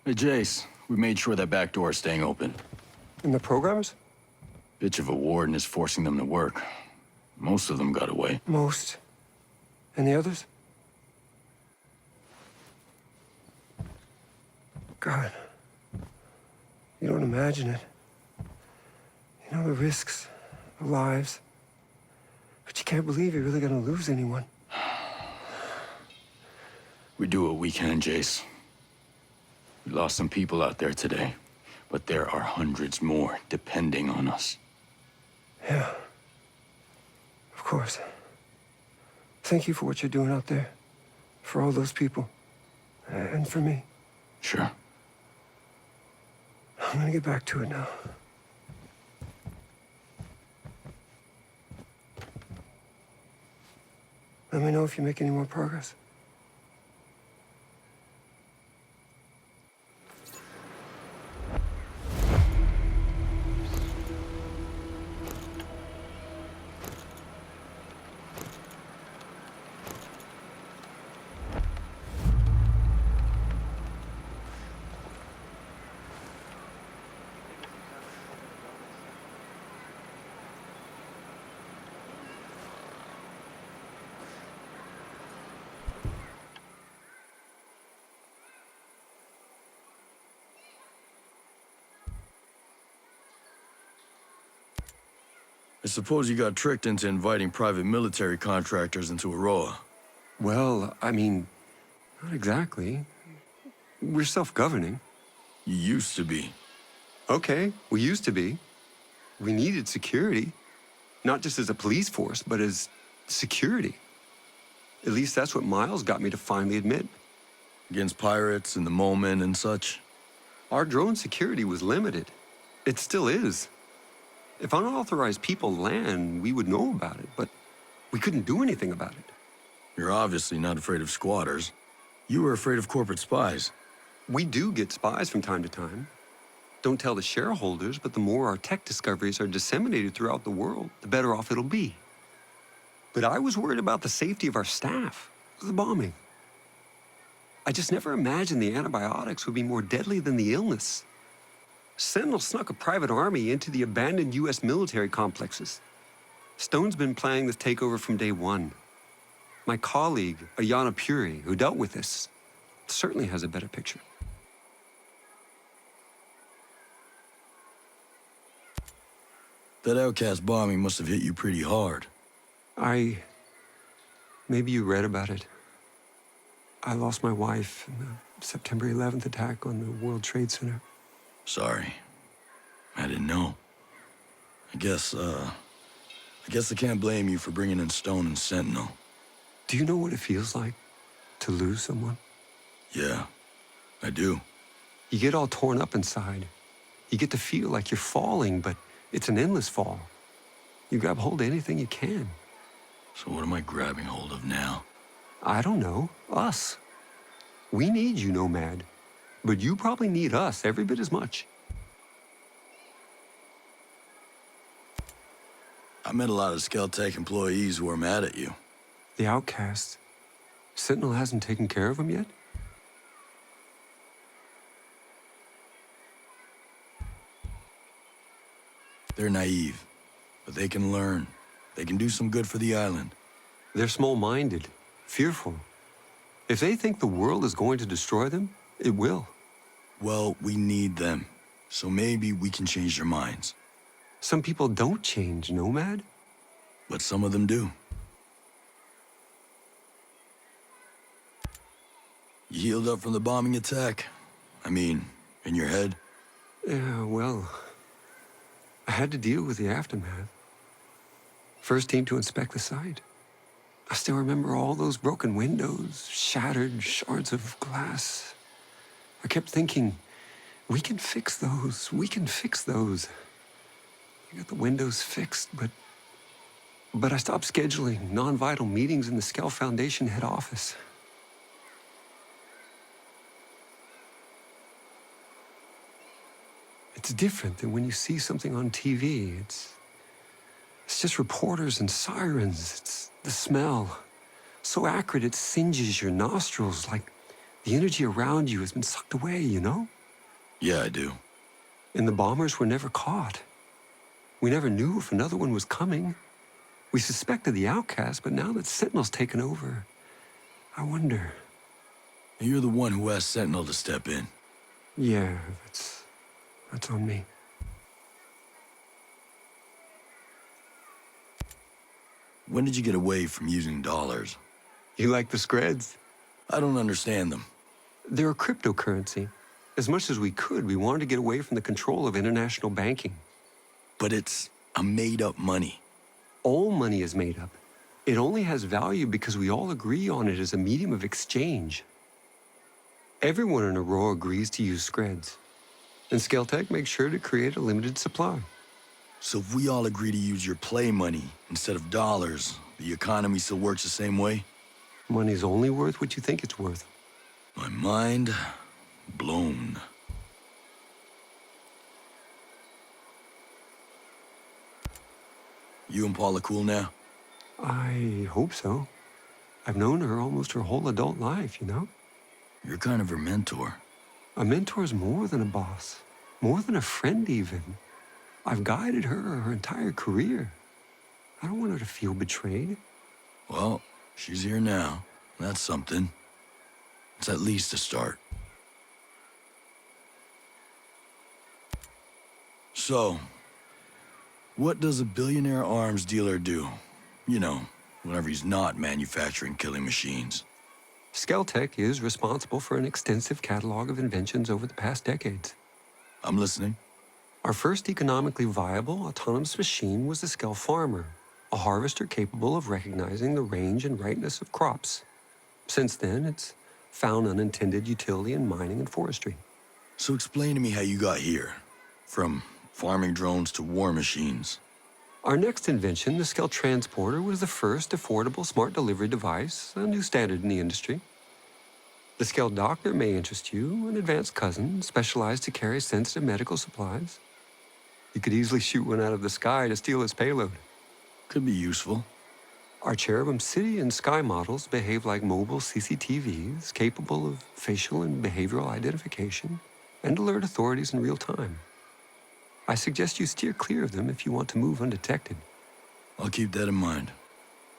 Hey, Jace, we made sure that back door is staying open. And the programmers? Bitch of a warden is forcing them to work. Most of them got away. Most. And the others? God. You don't imagine it. You know the risks, the lives. But you can't believe you're really gonna lose anyone. We do what we can, Jace. We lost some people out there today, but there are hundreds more depending on us. Yeah. Of course. Thank you for what you're doing out there. For all those people. And for me. Sure. I'm gonna get back to it now. Let me know if you make any more progress. I suppose you got tricked into inviting private military contractors into Aroa. Well, I mean, not exactly. We're self-governing. You used to be. Okay, we used to be. We needed security. Not just as a police force, but as security. At least that's what Miles got me to finally admit. Against pirates in the moment and such. Our drone security was limited. It still is. If unauthorized people land, we would know about it, but we couldn't do anything about it. You're obviously not afraid of squatters. You were afraid of corporate spies. We do get spies from time to time. Don't tell the shareholders, but the more our tech discoveries are disseminated throughout the world, the better off it'll be. But I was worried about the safety of our staff, the bombing. I just never imagined the antibiotics would be more deadly than the illness. Sentinel snuck a private army into the abandoned U.S. military complexes. Stone's been planning this takeover from day one. My colleague, Ayanna Puri, who dealt with this, certainly has a better picture. That outcast bombing must have hit you pretty hard. Maybe you read about it. I lost my wife in the September 11th attack on the World Trade Center. Sorry. I didn't know. I guess I can't blame you for bringing in Stone and Sentinel. Do you know what it feels like to lose someone? Yeah, I do. You get all torn up inside. You get to feel like you're falling, but it's an endless fall. You grab hold of anything you can. So what am I grabbing hold of now? I don't know. Us. We need you, Nomad. But you probably need us every bit as much. I met a lot of Skeltech employees who are mad at you. The outcasts. Sentinel hasn't taken care of them yet? They're naive, but they can learn. They can do some good for the island. They're small-minded, fearful. If they think the world is going to destroy them, it will. Well, we need them, so maybe we can change their minds. Some people don't change, Nomad. But some of them do. You healed up from the bombing attack? I mean, in your head? Yeah, well, I had to deal with the aftermath. First team to inspect the site. I still remember all those broken windows, shattered shards of glass. I kept thinking, we can fix those, we can fix those. I got the windows fixed, but I stopped scheduling non-vital meetings in the Skell Foundation head office. It's different than when you see something on TV. It's just reporters and sirens. It's the smell. So acrid it singes your nostrils, like the energy around you has been sucked away, you know? Yeah, I do. And the bombers were never caught. We never knew if another one was coming. We suspected the outcast, but now that Sentinel's taken over, I wonder. You're the one who asked Sentinel to step in. Yeah, that's on me. When did you get away from using dollars? You like the Screds? I don't understand them. They're a cryptocurrency. As much as we could, we wanted to get away from the control of international banking. But it's a made-up money. All money is made up. It only has value because we all agree on it as a medium of exchange. Everyone in Aurora agrees to use Screds. And Skeltech makes sure to create a limited supply. So if we all agree to use your play money instead of dollars, the economy still works the same way? Money's only worth what you think it's worth. My mind blown. You and Paula cool now? I hope so. I've known her almost her whole adult life, you know? You're kind of her mentor. A mentor's more than a boss, more than a friend even. I've guided her entire career. I don't want her to feel betrayed. Well, she's here now. That's something. It's at least a start. So, what does a billionaire arms dealer do? You know, whenever he's not manufacturing killing machines. Skeltech is responsible for an extensive catalog of inventions over the past decades. I'm listening. Our first economically viable autonomous machine was the Skell Farmer, a harvester capable of recognizing the range and ripeness of crops. Since then, it's found unintended utility in mining and forestry. So explain to me how you got here. From farming drones to war machines. Our next invention, the Skell Transporter, was the first affordable smart delivery device, a new standard in the industry. The Skell Doctor may interest you, an advanced cousin specialized to carry sensitive medical supplies. You could easily shoot one out of the sky to steal its payload. Could be useful. Our Cherubim City and Sky models behave like mobile CCTVs, capable of facial and behavioral identification, and alert authorities in real time. I suggest you steer clear of them if you want to move undetected. I'll keep that in mind.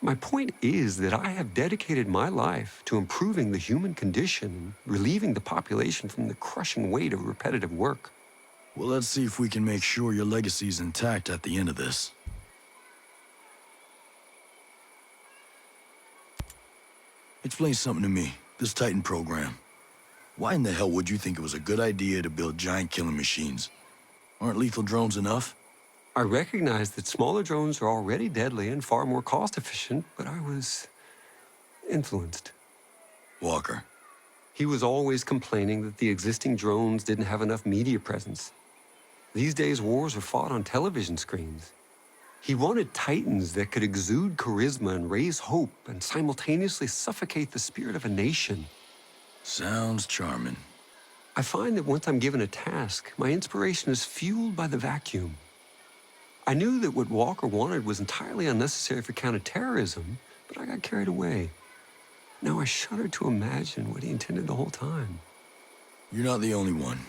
My point is that I have dedicated my life to improving the human condition and relieving the population from the crushing weight of repetitive work. Well, let's see if we can make sure your legacy's intact at the end of this. Explain something to me, this Titan program. Why in the hell would you think it was a good idea to build giant killing machines? Aren't lethal drones enough? I recognize that smaller drones are already deadly and far more cost-efficient, but I was influenced. Walker. He was always complaining that the existing drones didn't have enough media presence. These days, wars are fought on television screens. He wanted titans that could exude charisma and raise hope and simultaneously suffocate the spirit of a nation. Sounds charming. I find that once I'm given a task, my inspiration is fueled by the vacuum. I knew that what Walker wanted was entirely unnecessary for counterterrorism, but I got carried away. Now I shudder to imagine what he intended the whole time. You're not the only one.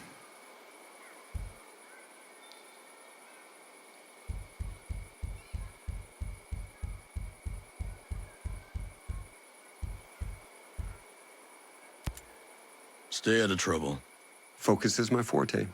Stay out of trouble. Focus is my forte.